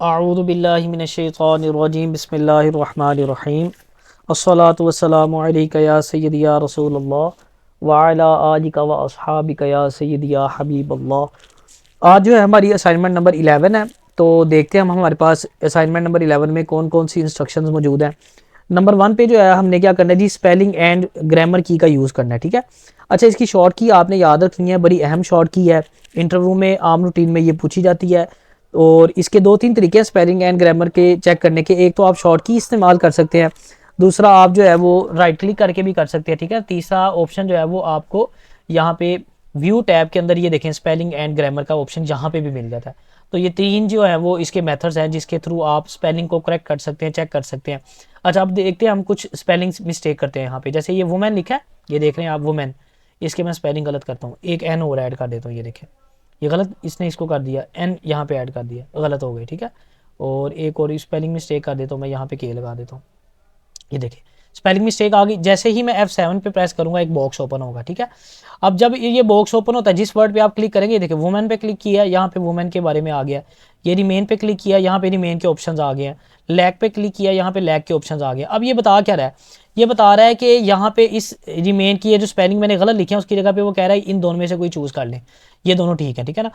अऊज़ु बिल्लाहि मिनश्शैतानिर्रजीम बिस्मिल्लाहिर्रहमानिर्रहीम अस्सलातु वस्सलामु अलैका या सय्यदी या रसूलल्लाह व अला आलिका व अस्हाबिका या सय्यदी या हबीबल्लाह। आज जो है हमारी असाइनमेंट नंबर 11 है। तो देखते हैं हम हमारे पास असाइनमेंट नंबर 11 में कौन कौन सी इंस्ट्रक्शंस मौजूद हैं। नंबर 1 पे जो है हमने क्या करना है जी, स्पेलिंग एंड ग्रामर की का यूज़ करना है। ठीक है। अच्छा, इसकी शॉर्ट की आपने याद रखनी है, बड़ी अहम शॉर्ट की है। इंटरव्यू में आम रूटीन में ये पूछी जाती है। और इसके दो तीन तरीके हैं स्पेलिंग एंड ग्रामर के चेक करने के। एक तो आप शॉर्ट की इस्तेमाल कर सकते हैं, दूसरा आप जो है वो राइट क्लिक करके भी कर सकते हैं। ठीक है। तीसरा ऑप्शन जो है वो आपको यहाँ पे व्यू टैब के अंदर ये देखें स्पेलिंग एंड ग्रामर का ऑप्शन यहाँ पे भी मिल जाता है। तो ये तीन जो है वो इसके मेथड्स हैं जिसके थ्रू आप स्पेलिंग को करेक्ट कर सकते हैं, चेक कर सकते हैं। अच्छा, अब देखते हैं हम कुछ स्पेलिंग मिस्टेक करते हैं यहाँ पे। जैसे ये वुमेन लिखा है, ये देख रहे हैं आप वुमेन, इसके मैं स्पेलिंग गलत करता हूँ, एक एन और ऐड कर देता हूँ। ये देखें, ये गलत इसने इसको कर दिया, एन यहाँ पे ऐड कर दिया, गलत हो गई। ठीक है। और एक और स्पेलिंग मिस्टेक कर देता हूँ मैं, यहाँ पे के लगा देता हूँ। ये देखिए स्पेलिंग मिस्टेक आ गई। जैसे ही मैं F7 पे प्रेस करूंगा एक बॉक्स ओपन होगा। ठीक है। अब जब ये बॉक्स ओपन होता है, जिस वर्ड पे आप क्लिक करेंगे, देखिए वुमेन पे क्लिक किया, यहाँ पे वुमेन के बारे में आ गया। ये रिमेन पे क्लिक किया, यहाँ पे रिमेन के ऑप्शंस आ गए हैं। लैग पे क्लिक किया, यहाँ पे लैग के ऑप्शंस आ गए। अब ये बता क्या रहा है, ये बता रहा है कि यहाँ पे इस रिमेन की ये जो स्पेलिंग मैंने गलत लिखी है उसकी जगह पे वो कह रहा है इन दोनों में से कोई चूज कर लें। ये दोनों ठीक है। ठीक है ना।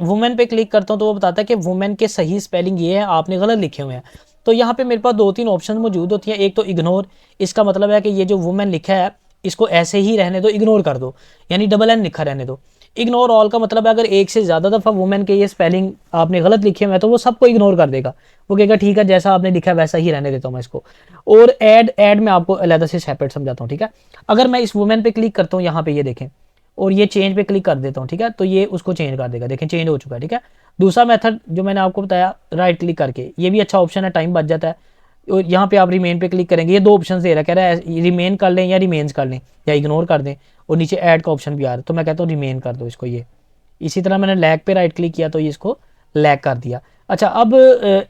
वुमेन पे क्लिक करता हूँ तो वो बताता है कि वुमेन के सही स्पेलिंग ये है, आपने गलत लिखे हुए हैं। तो यहाँ पे मेरे पास दो तीन ऑप्शन मौजूद होती हैं। एक तो इग्नोर, इसका मतलब है कि ये जो वुमेन लिखा है इसको ऐसे ही रहने दो, इग्नोर कर दो, यानी डबल एन लिखा रहने दो। इग्नोर ऑल का मतलब है अगर एक से ज़्यादा दफ़ा वुमेन के ये स्पेलिंग आपने गलत लिखे हुए हैं तो वो सबको इग्नोर कर देगा। वो कहेगा ठीक है, जैसा आपने लिखा है वैसा ही रहने देता हूँ मैं इसको। और ऐड में आपको अलग से सेपरेट समझाता हूँ। ठीक है। अगर मैं इस वुमेन पे क्लिक करता हूँ, यहाँ पे ये देखें, और ये चेंज पे क्लिक कर देता हूँ, ठीक है, तो ये उसको चेंज कर देगा। देखें चेंज हो चुका है। ठीक है। दूसरा मेथड जो मैंने आपको बताया राइट क्लिक करके, ये भी अच्छा ऑप्शन है, टाइम बच जाता है। और यहाँ पे आप रिमेन पे क्लिक करेंगे, ये दो ऑप्शन दे रहा है, कह रहा है रिमेन कर लें या रिमेन्स कर लें या इग्नोर कर दें। और नीचे ऐड का ऑप्शन भी आ रहा है, तो मैं कहता हूँ रिमेन कर दो इसको। ये इसी तरह मैंने लैग पे राइट क्लिक किया तो ये इसको लैग कर दिया। अच्छा, अब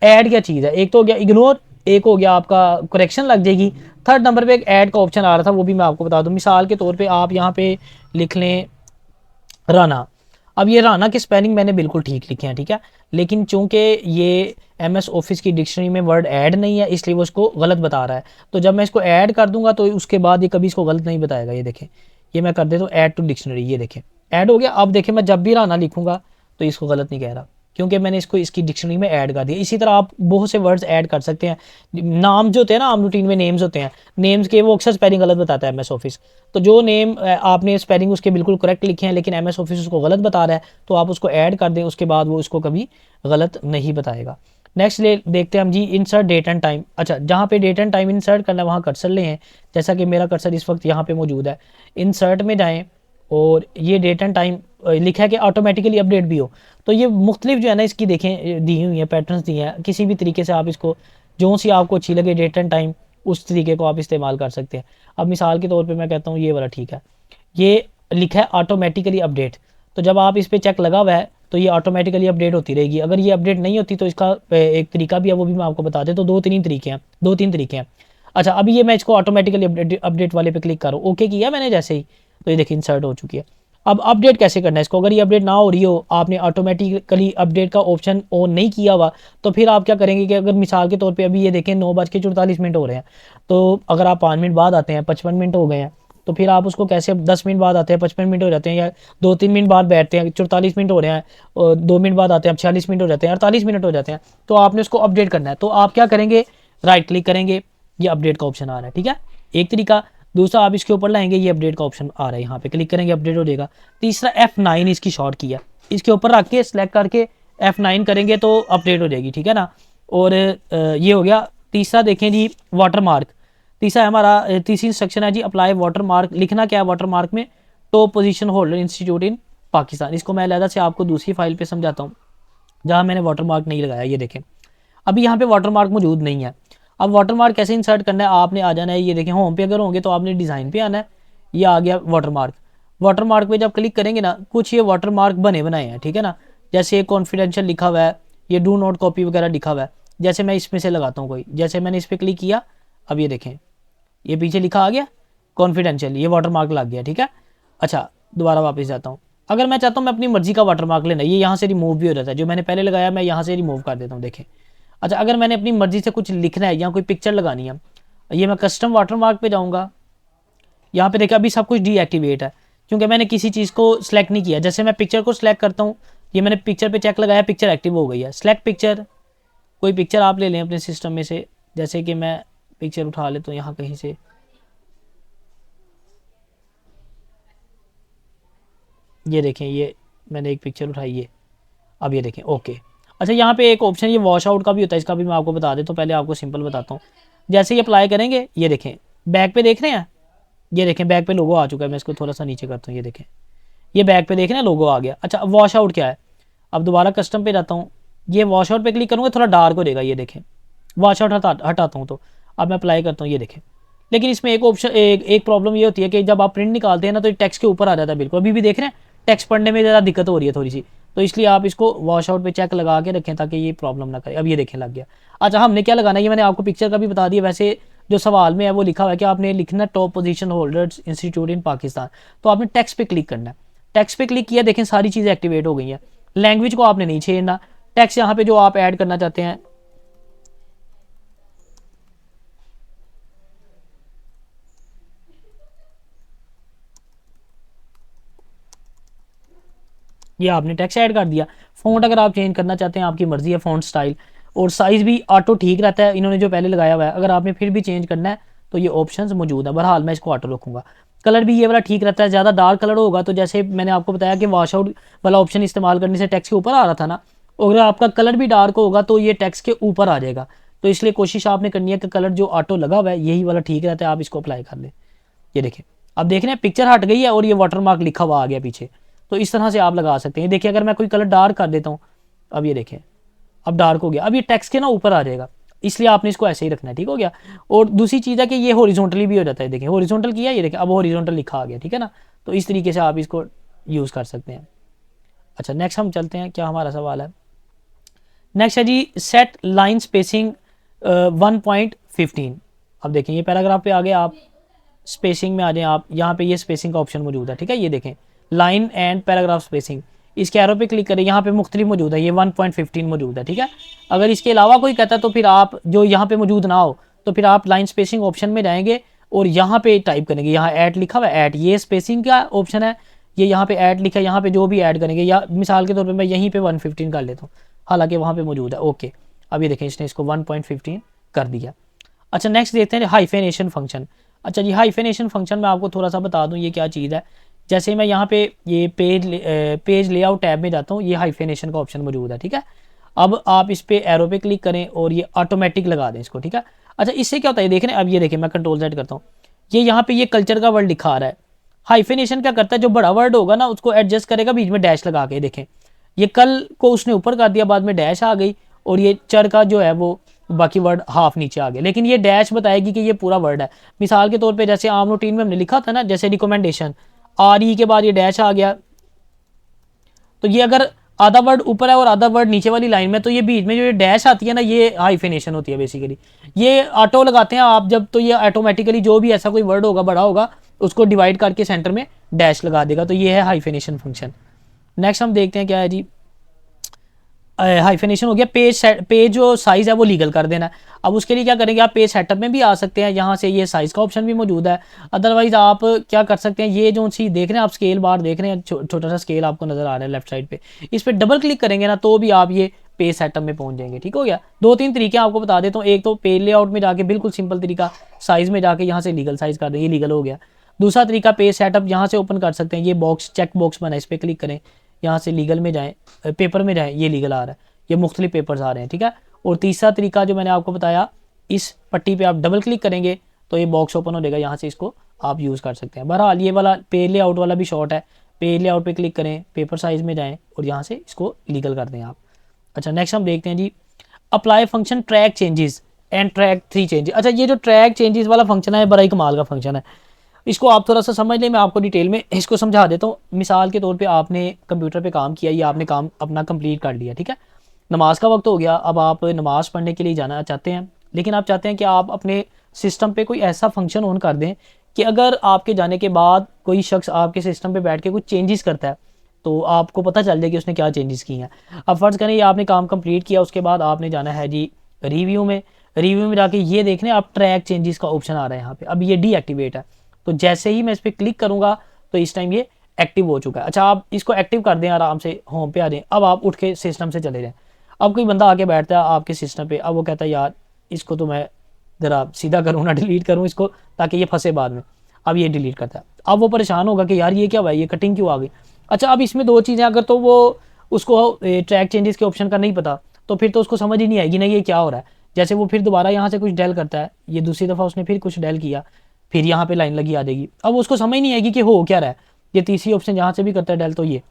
ऐड क्या चीज़ है, एक तो हो गया इग्नोर, एक हो गया आपका करेक्शन लग जाएगी। थर्ड नंबर पे एक ऐड का ऑप्शन आ रहा था, वो भी मैं आपको बता दूं। मिसाल के तौर पे आप यहाँ पे लिख लें राना। अब ये राना की स्पेलिंग मैंने बिल्कुल ठीक लिखे हैं। ठीक है। लेकिन चूंकि ये MS ऑफिस की डिक्शनरी में वर्ड ऐड नहीं है इसलिए वो इसको गलत बता रहा है। तो जब मैं इसको ऐड कर दूंगा तो उसके बाद ये कभी इसको गलत नहीं बताएगा। ये देखें, ये मैं कर देता हूँ ऐड टू डिक्शनरी, ये देखें ऐड हो गया। अब देखें मैं जब भी राना लिखूंगा तो इसको गलत नहीं कह रहा, क्योंकि मैंने इसको इसकी डिक्शनरी में ऐड कर दिया। इसी तरह आप बहुत से वर्ड्स ऐड कर सकते हैं। नाम जो होते हैं ना, आम रूटीन में नेम्स होते हैं, नेम्स के वो अक्सर स्पेलिंग गलत बताता है MS ऑफिस। तो जो नेम आपने स्पेलिंग उसके बिल्कुल करेक्ट लिखे हैं लेकिन MS ऑफिस उसको गलत बता रहा है, तो आप उसको ऐड कर दें, उसके बाद वो उसको कभी गलत नहीं बताएगा। नेक्स्ट ले देखते हैं हम जी, इंसर्ट डेट एंड टाइम। अच्छा, जहाँ पे डेट एंड टाइम इंसर्ट करना है वहाँ कर्सर ले हैं, जैसा कि मेरा कर्सर इस वक्त यहाँ पे मौजूद है। इंसर्ट में जाएँ और ये डेट एंड टाइम लिखा है कि ऑटोमेटिकली अपडेट भी हो। तो ये मुख्तलिफ जो है ना इसकी देखें दी हुई है, पैटर्न्स दिए हैं। किसी भी तरीके से आप इसको जो सी आपको अच्छी लगे डेट एंड टाइम, उस तरीके को आप इस्तेमाल कर सकते हैं। अब मिसाल के तौर पे मैं कहता हूँ ये वाला ठीक है, ये लिखा है ऑटोमेटिकली अपडेट। तो जब आप इस पर चेक लगा हुआ है तो ये ऑटोमेटिकली अपडेट होती रहेगी। अगर ये अपडेट नहीं होती तो इसका एक तरीका भी है, वो भी मैं आपको बता दें। तो दो तीन तरीके हैं। अच्छा, अभी ये मैं इसको ऑटोमेटिकली अपडेट वाले पे क्लिक करूँ, ओके किया मैंने जैसे ही, तो ये देखिए इंसर्ट हो चुकी है। अब अपडेट कैसे करना है इसको, अगर ये अपडेट ना हो रही हो, आपने ऑटोमेटिकली अपडेट का ऑप्शन ऑन नहीं किया हुआ, तो फिर आप क्या करेंगे कि अगर मिसाल के तौर पे अभी ये देखें 9:44 हो रहे हैं, तो अगर आप 5 मिनट बाद आते हैं, 55 मिनट हो गए हैं, तो फिर आप उसको कैसे, 10 मिनट बाद आते हैं 55 मिनट हो जाते हैं, या 2-3 मिनट बाद बैठते हैं 44 मिनट हो रहे हैं, और 2 मिनट बाद आते हैं 46 मिनट हो जाते हैं, 48 मिनट हो जाते हैं, तो आपने उसको अपडेट करना है। तो आप क्या करेंगे, राइट क्लिक करेंगे, ये अपडेट का ऑप्शन आ रहा है। ठीक है, एक तरीका। दूसरा, आप इसके ऊपर लाएंगे, ये अपडेट का ऑप्शन आ रहा है, यहाँ पे क्लिक करेंगे अपडेट हो जाएगा। तीसरा F9 इसकी शॉर्ट की है, इसके ऊपर रख के सेलेक्ट करके F9 करेंगे तो अपडेट हो जाएगी। ठीक है ना। और ये हो गया तीसरा। देखें जी, वाटर मार्क तीसरा है हमारा। तीसरी इंस्ट्रक्शन है जी, अप्लाई वाटर मार्क। लिखना क्या है वाटर मार्क में, टॉप पोजीशन होल्डर इंस्टीट्यूट इन पाकिस्तान। इसको मैं अलग से आपको दूसरी फाइल पे समझाता हूँ जहाँ मैंने वाटर मार्क नहीं लगाया। ये देखें अभी यहाँ पे वाटर मार्क मौजूद नहीं है। अब वाटर मार्क कैसे इंसर्ट करना है, आपने आ जाना है, ये देखें होम पे अगर होंगे तो आपने डिज़ाइन पे आना है, ये आ गया वाटर मार्क। वाटर मार्क पे जब क्लिक करेंगे ना, कुछ ये वाटर मार्क बने बनाए हैं। ठीक है ना। जैसे कॉन्फिडेंशियल लिखा हुआ है, ये डू नॉट कॉपी वगैरह लिखा हुआ है। जैसे मैं इसमें से लगाता हूँ कोई, जैसे मैंने इस पर क्लिक किया, अब ये देखें ये पीछे लिखा आ गया कॉन्फिडेंशियल, ये वाटर मार्क लग गया। ठीक है। अच्छा, दोबारा वापस जाता हूँ, अगर मैं चाहता हूँ मैं अपनी मर्जी का वाटरमार्क लेना, ये यहाँ से रिमूव भी हो जाता है, जो मैंने पहले लगाया मैं यहाँ से रिमूव कर देता हूँ, देखें। अच्छा, अगर मैंने अपनी मर्जी से कुछ लिखना है या कोई पिक्चर लगानी है, ये मैं कस्टम वाटरमार्क पे जाऊँगा, यहाँ पे देखिए अभी सब कुछ डीएक्टिवेट है क्योंकि मैंने किसी चीज़ को सिलेक्ट नहीं किया। जैसे मैं पिक्चर को सिलेक्ट करता हूँ, ये मैंने पिक्चर पे चेक लगाया, पिक्चर एक्टिव हो गई है। सिलेक्ट पिक्चर, कोई पिक्चर आप ले लें अपने सिस्टम में से, जैसे कि मैं पिक्चर उठा लेता हूँ यहाँ कहीं से, ये देखें, ये मैंने एक पिक्चर उठाई है, अब ये देखें ओके। अच्छा, यहाँ पे एक ऑप्शन ये वॉश आउट का भी होता है, इसका भी मैं आपको बता देता हूँ, पहले आपको सिंपल बताता हूँ। जैसे ही अप्लाई करेंगे, ये देखें बैक पे देख रहे हैं, ये देखें बैक पे लोगो आ चुका है। मैं इसको थोड़ा सा नीचे करता हूँ, ये देखें, ये बैक पे देख रहे हैं लोगो आ गया। अच्छा, अब वॉश आउट क्या है, अब दोबारा कस्टम पे जाता हूँ, ये वॉश आउट पे क्लिक करूँगा, थोड़ा डार्क हो जाएगा, ये देखें वॉश आउट हटाता हूँ तो अब मैं अप्लाई करता हूँ, ये देखें। लेकिन इसमें एक ऑप्शन एक प्रॉब्लम ये होती है कि जब आप प्रिंट निकालते हैं ना तो टेक्स्ट के ऊपर आ जाता है बिल्कुल, अभी भी देख रहे हैं टेक्स्ट पढ़ने में ज़्यादा दिक्कत हो रही है थोड़ी सी, तो इसलिए आप इसको वॉश आउट पे चेक लगा के रखें ताकि ये प्रॉब्लम ना करे। अब ये देखें लग गया। अच्छा, हमने क्या लगाना है, ये मैंने आपको पिक्चर का भी बता दिया। वैसे जो सवाल में है वो लिखा हुआ है कि आपने लिखना टॉप पोजीशन होल्डर्स इंस्टीट्यूट इन पाकिस्तान, तो आपने टेक्स्ट पे क्लिक करना है। टेक्स्ट पे क्लिक किया, देखें सारी चीज़ें एक्टिवेट हो गई हैं। लैंग्वेज को आपने नहीं छेड़ना, टेक्स्ट यहाँ पे जो आप ऐड करना चाहते हैं, ये आपने टेक्स्ट ऐड कर दिया। फ़ॉन्ट अगर आप चेंज करना चाहते हैं आपकी मर्ज़ी है, फ़ॉन्ट स्टाइल और साइज़ भी ऑटो ठीक रहता है, इन्होंने जो पहले लगाया हुआ है। अगर आपने फिर भी चेंज करना है तो ये ऑप्शंस मौजूद है। बहरहाल मैं इसको ऑटो रखूँगा। कलर भी ये वाला ठीक रहता है, ज़्यादा डार्क कलर होगा तो जैसे मैंने आपको बताया कि वॉश आउट वाला ऑप्शन इस्तेमाल करने से टेक्स्ट के ऊपर आ रहा था ना, अगर आपका कलर भी डार्क होगा तो ये टेक्स्ट के ऊपर आ जाएगा। तो इसलिए कोशिश आपने करनी है कि कलर जो ऑटो लगा हुआ है यही वाला ठीक रहता है, आप इसको अप्लाई कर लें। ये देखें, अब देख रहे हैं पिक्चर हट गई है और ये वाटरमार्क लिखा हुआ आ गया पीछे। तो इस तरह से आप लगा सकते हैं। देखिए अगर मैं कोई कलर डार्क कर देता हूँ, अब ये देखें अब डार्क हो गया, अब ये टेक्स्ट के ना ऊपर आ जाएगा, इसलिए आपने इसको ऐसे ही रखना है, ठीक हो गया। और दूसरी चीज़ है कि ये हॉरिजॉन्टली भी हो जाता है, देखिए हॉरिजॉन्टल किया, ये देखें अब हॉरिजॉन्टल लिखा आ गया, ठीक है ना। तो इस तरीके से आप इसको यूज़ कर सकते हैं। अच्छा, नेक्स्ट हम चलते हैं, क्या हमारा सवाल है नेक्स्ट है जी, सेट लाइन स्पेसिंग 1.15। अब देखें ये पैराग्राफ पे आ गए, आप स्पेसिंग में आ जाएं, आप यहाँ पे ये स्पेसिंग का ऑप्शन मौजूद है, ठीक है। ये देखें लाइन एंड पैराग्राफ स्पेसिंग, इसके एरो पे क्लिक करें, यहाँ पे मुख्तलिफ मौजूद है, ये 1.15 मौजूद है, ठीक है। अगर इसके अलावा कोई कहता है तो फिर आप जो यहाँ पे मौजूद ना हो तो फिर आप लाइन स्पेसिंग ऑप्शन में जाएंगे और यहाँ पे टाइप करेंगे, यहाँ ऐड लिखा हुआ है, ऐड ये स्पेसिंग का ऑप्शन है, ये यहाँ पे ऐड लिखा है, यहाँ पे जो भी ऐड करेंगे, या मिसाल के तौर पर मैं यहीं पर 115 कर लेता हूँ, हालांकि वहाँ पर मौजूद है। ओके, अब ये देखें इसने इसको 1.15 कर दिया। अच्छा, नेक्स्ट देखते हैं हाइफेनेशन फंक्शन। अच्छा जी, हाइफेनेशन फंक्शन में आपको थोड़ा सा बता दूं ये क्या चीज़ है। जैसे मैं यहाँ पे ये पेज लेआउट टैब में जाता हूँ, ये हाइफेनेशन का ऑप्शन मौजूद है, ठीक है। अब आप इस पे एरो पे क्लिक करें और ये ऑटोमेटिक लगा दें इसको, ठीक है। अच्छा, इससे क्या होता है देख रहे हैं, अब ये देखें मैं कंट्रोल Z करता हूँ, ये यहाँ पे ये कल्चर का वर्ड लिखा आ रहा है। हाइफेनेशन क्या करता है, जो बड़ा वर्ड होगा ना उसको एडजस्ट करेगा, बीच में डैश लगा के, देखें ये कल को उसने ऊपर कर दिया, बाद में डैश आ गई, और ये चर का जो है वो बाकी वर्ड हाफ नीचे आ गया, लेकिन ये डैश बताएगी कि ये पूरा वर्ड है। मिसाल के तौर पे जैसे आम रूटीन में हमने लिखा था ना, जैसे रिकमेंडेशन, आर ई के बाद ये डैश आ गया, तो ये अगर आधा वर्ड ऊपर है और आधा वर्ड नीचे वाली लाइन में, तो ये बीच में जो ये डैश आती है ना, ये हाइफेनेशन होती है बेसिकली। ये ऑटो लगाते हैं आप जब, तो ये ऑटोमेटिकली जो भी ऐसा कोई वर्ड होगा बड़ा होगा उसको डिवाइड करके सेंटर में डैश लगा देगा, तो ये है हाइफेनेशन फंक्शन। नेक्स्ट हम देखते हैं क्या है जी, हाइफेनेशन हो गया। पेज जो साइज़ है वो लीगल कर देना है। अब उसके लिए क्या करेंगे, आप पेज सेटअप में भी आ सकते हैं, यहाँ से ये साइज़ का ऑप्शन भी मौजूद है। अदरवाइज आप क्या कर सकते हैं, ये जो चीज़ देख रहे हैं आप, स्केल बार देख रहे हैं, छोटा सा स्केल आपको नजर आ रहा है लेफ्ट साइड पे, इस पर डबल क्लिक करेंगे ना तो भी आप ये पेज सेटअप में पहुंच जाएंगे, ठीक हो गया। 2-3 तरीके आपको बता देता हूँ। एक तो पेज लेआउट में जाके बिल्कुल सिंपल तरीका, साइज़ में जाके यहाँ से लीगल साइज़ कर दें, ये लीगल हो गया। दूसरा तरीका पेज सेटअप यहाँ से ओपन कर सकते हैं, ये बॉक्स चेक बॉक्स बना है, इस पर क्लिक करें, यहाँ से लीगल में जाएँ, पेपर में जाएँ, ये लीगल आ रहा है, ये मुख्तलिफ पेपर्स आ रहे हैं, ठीक है। और तीसरा तरीका जो मैंने आपको बताया, इस पट्टी पे आप डबल क्लिक करेंगे तो ये बॉक्स ओपन हो जाएगा, यहाँ से इसको आप यूज़ कर सकते हैं। बहरहाल ये वाला पेज लेआउट वाला भी शॉर्ट है, पेज लेआउट पे क्लिक करें, पेपर साइज़ में जाएं और यहाँ से इसको लीगल कर दें आप। अच्छा, नेक्स्ट हम देखते हैं जी, apply function track changes and track 3 changes. अच्छा, ये जो ट्रैक चेंजेस वाला फंक्शन है बड़ा ही कमाल का फंक्शन है, इसको आप थोड़ा सा समझ लें, मैं आपको डिटेल में इसको समझा देता हूँ। मिसाल के तौर पे आपने कंप्यूटर पे काम किया, या आपने काम अपना कंप्लीट कर लिया, ठीक है, नमाज का वक्त हो गया, अब आप नमाज़ पढ़ने के लिए जाना चाहते हैं, लेकिन आप चाहते हैं कि आप अपने सिस्टम पे कोई ऐसा फंक्शन ऑन कर दें कि अगर आपके जाने के बाद कोई शख्स आपके सिस्टम पे बैठ के कुछ चेंजेस करता है तो आपको पता चल जाए कि उसने क्या चेंजेस की हैं। अब फ़र्ज़ करें ये आपने काम कंप्लीट किया, उसके बाद आपने जाना है जी रिव्यू में। रिव्यू में जाके ये देखने आप ट्रैक चेंजेस का ऑप्शन आ रहा है यहाँ पे, अब ये डीएक्टिवेट है। तो जैसे ही मैं इस पर क्लिक करूँगा तो इस टाइम ये एक्टिव हो चुका है। अच्छा, आप इसको एक्टिव कर दें, आराम से होम पे आ जाएं। अब आप उठ के सिस्टम से चले जाएँ। अब कोई बंदा आके बैठता है आपके सिस्टम पे, अब वो कहता है यार इसको तो मैं ज़रा सीधा करूँ ना डिलीट करूँ इसको, ताकि ये फंसे बाद में। अब ये डिलीट करता है। अब वो परेशान होगा कि यार ये क्या हुआ, ये कटिंग क्यों आ गई। अच्छा, अब इसमें दो चीज़ें, अगर तो वो उसको ट्रैक चेंजेस के ऑप्शन का नहीं पता, तो फिर तो उसको समझ ही नहीं आएगी ना ये क्या हो रहा है। जैसे वो फिर दोबारा यहाँ से कुछ डेल करता है, ये दूसरी दफ़ा उसने फिर कुछ डेल किया, फिर यहाँ पे लाइन लगी आ जाएगी। अब उसको समझ नहीं आएगी कि हो क्या रहा है। ये तीसरी ऑप्शन जहाँ से भी करता है डेल, तो ये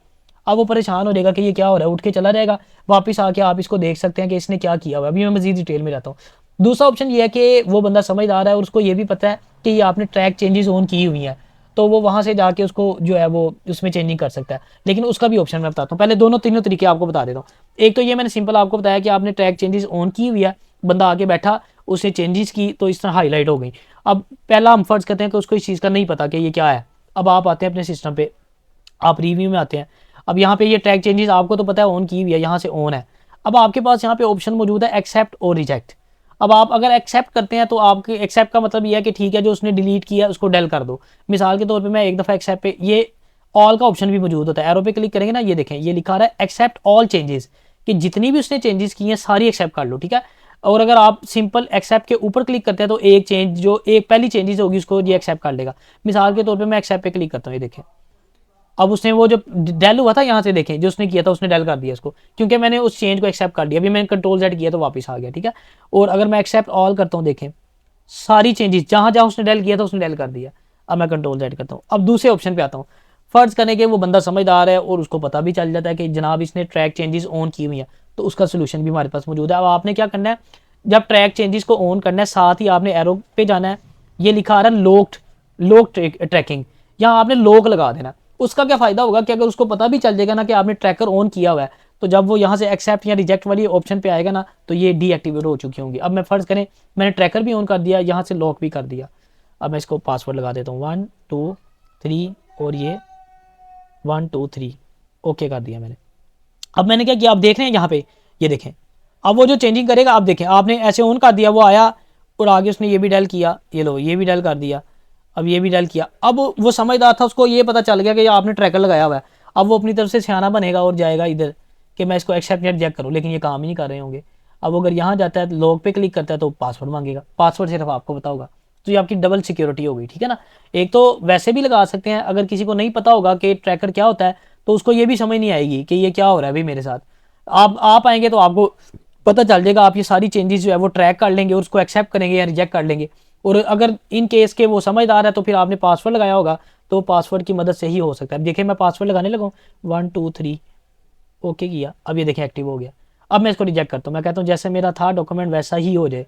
अब वो परेशान हो जाएगा कि ये क्या हो रहा है, उठ के चला जाएगा। वापस आके आप इसको देख सकते हैं कि इसने क्या किया हुआ है। अभी मैं मजीद डिटेल में जाता हूँ। दूसरा ऑप्शन ये है कि वो बंदा समझदार है और उसको ये भी पता है कि ये आपने ट्रैक चेंजेस ऑन की हुई हैं, तो वो वहाँ से जाके उसको जो है वो उसमें चेंजिंग कर सकता है। लेकिन उसका भी ऑप्शन मैं बताता हूँ। पहले दोनों तीनों तरीके आपको बता देता हूँ। एक तो ये मैंने सिंपल आपको बताया कि आपने ट्रैक चेंजेस ऑन की हुई है, बंदा आके बैठा, उसने चेंजेस की तो इस तरह हाईलाइट हो गई। अब पहला हम फर्ज करते हैं कि उसको इस चीज़ का नहीं पता कि ये क्या है। अब आप आते हैं अपने सिस्टम पे, आप रिव्यू में आते हैं। अब यहाँ पे ये ट्रैक चेंजेस आपको तो पता है ऑन की हुई है, यहाँ से ऑन है। अब आपके पास यहाँ पे ऑप्शन मौजूद है एक्सेप्ट और रिजेक्ट। अब आप अगर एक्सेप्ट करते हैं तो आपके एक्सेप्ट का मतलब ये है कि ठीक है जो उसने डिलीट किया उसको डेल कर दो। मिसाल के तौर पे मैं एक दफ़ा एक्सेप्ट पे, ये ऑल का ऑप्शन भी मौजूद होता है। एरो पे क्लिक करेंगे ना, ये देखें ये लिखा रहा है एक्सेप्ट ऑल चेंजेस, कि जितनी भी उसने चेंजेस की हैं सारी एक्सेप्ट कर लो, ठीक है। और अगर आप सिंपल एक्सेप्ट के ऊपर क्लिक करते हैं तो एक चेंज जो एक पहली चेंजेस होगी उसको ये एक्सेप्ट कर लेगा। मिसाल के तौर पर मैं एक्सेप्ट पे क्लिक करता हूँ, ये देखें अब उसने वो जो डेल हुआ था यहाँ से देखें जो उसने किया था उसने डेल कर दिया इसको, क्योंकि मैंने उस चेंज को एक्सेप्ट कर दिया। अभी मैंने कंट्रोल जेड किया तो वापस आ गया, ठीक है। और अगर मैं एक्सेप्ट ऑल करता हूँ, देखें सारी चेंजेस जहाँ जहाँ उसने डेल किया था उसने डेल कर दिया। अब मैं कंट्रोल जेड करता हूँ। अब दूसरे ऑप्शन पे आता हूँ। फर्ज करने के वो बंदा समझदार है और उसको पता भी चल जाता है कि जनाब इसने ट्रैक चेंजेस ऑन की हुई है, तो उसका सोल्यूशन भी हमारे पास मौजूद है। अब आपने क्या करना है, जब ट्रैक चेंजेस को ऑन करना है साथ ही आपने एरो पे जाना है। ये लिखा आ रहा है लॉक ट्रैकिंग, यहाँ आपने लॉक लगा देना। उसका क्या फ़ायदा होगा कि अगर उसको पता भी चल जाएगा ना कि आपने ट्रैकर ऑन किया हुआ है, तो जब वो यहाँ से एक्सेप्ट या रिजेक्ट वाली ऑप्शन पे आएगा ना तो ये डीएक्टिवेट हो चुकी होंगी। अब मैं फ़र्ज़ करें मैंने ट्रैकर भी ऑन कर दिया, यहाँ से लॉक भी कर दिया। अब मैं इसको पासवर्ड लगा देता हूँ 1 2 3 और ये 1 2 3 ओके कर दिया मैंने। अब मैंने क्या किया, आप देख रहे हैं यहाँ पे, ये देखें अब वो जो चेंजिंग करेगा। आप देखें आपने ऐसे ऑन कर दिया, वो आया और आगे उसने ये भी डायल किया, ये लो ये भी डायल कर दिया, अब ये भी डायल किया। अब वो समझदार था, उसको ये पता चल गया कि आपने ट्रैकर लगाया हुआ है। अब वो अपनी तरफ से सियाना बनेगा और जाएगा इधर कि मैं इसको एक्सेप्ट या रिजेक्ट करूँ, लेकिन ये काम ही नहीं कर रहे होंगे। अब अगर यहाँ जाता है लॉग पे क्लिक करता है तो पासवर्ड मांगेगा, पासवर्ड सिर्फ आपको पता होगा, तो ये आपकी डबल सिक्योरिटी हो गई, ठीक है ना। एक तो वैसे भी लगा सकते हैं, अगर किसी को नहीं पता होगा कि ट्रैकर क्या होता है तो उसको ये भी समझ नहीं आएगी कि ये क्या हो रहा है भाई मेरे साथ। आप आएंगे तो आपको पता चल जाएगा, आप ये सारी चेंजेस जो है वो ट्रैक कर लेंगे और उसको एक्सेप्ट करेंगे या रिजेक्ट कर लेंगे। और अगर इन केस के वो समझदार है तो फिर आपने पासवर्ड लगाया होगा, तो पासवर्ड की मदद से ही हो सकता है। अब देखिए मैं पासवर्ड लगाने लगा 1 2 3 ओके किया, अब ये देखें एक्टिव हो गया। अब मैं इसको रिजेक्ट करता हूँ, मैं कहता हूँ जैसे मेरा था डॉक्यूमेंट वैसा ही हो जाए,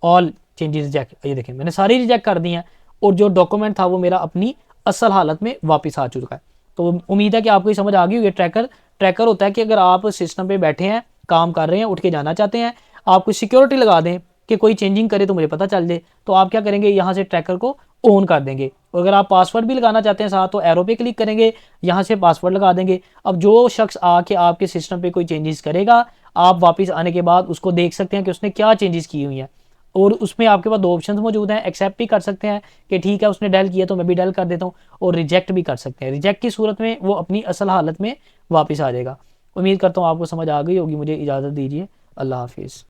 ऑल चेंजेस रिजेक्ट। ये देखें मैंने सारी रिजेक्ट कर दी हैं और जो डॉक्यूमेंट था वो मेरा अपनी असल हालत में वापस आ चुका है। तो उम्मीद है कि आपको ये समझ आ गई होगी। ट्रैकर होता है कि अगर आप सिस्टम पे बैठे हैं, काम कर रहे हैं, उठ के जाना चाहते हैं, आप कोई सिक्योरिटी लगा दें कि कोई चेंजिंग करे तो मुझे पता चल जाए, तो आप क्या करेंगे यहाँ से ट्रैकर को ऑन कर देंगे। और अगर आप पासवर्ड भी लगाना चाहते हैं साथ, तो एरो पे क्लिक करेंगे, यहाँ से पासवर्ड लगा देंगे। अब जो शख्स आके आपके सिस्टम पे कोई चेंजेस करेगा, आप वापस आने के बाद उसको देख सकते हैं कि उसने क्या चेंजेस की हुई हैं। और उसमें आपके पास दो ऑप्शन मौजूद हैं, एक्सेप्ट भी कर सकते हैं कि ठीक है उसने डायल किया तो मैं भी डायल कर देता हूँ, और रिजेक्ट भी कर सकते हैं। रिजेक्ट की सूरत में वो अपनी असल हालत में वापस आ जाएगा। उम्मीद करता हूँ आपको समझ आ गई होगी। मुझे इजाज़त दीजिए, अल्लाह हाफिज़।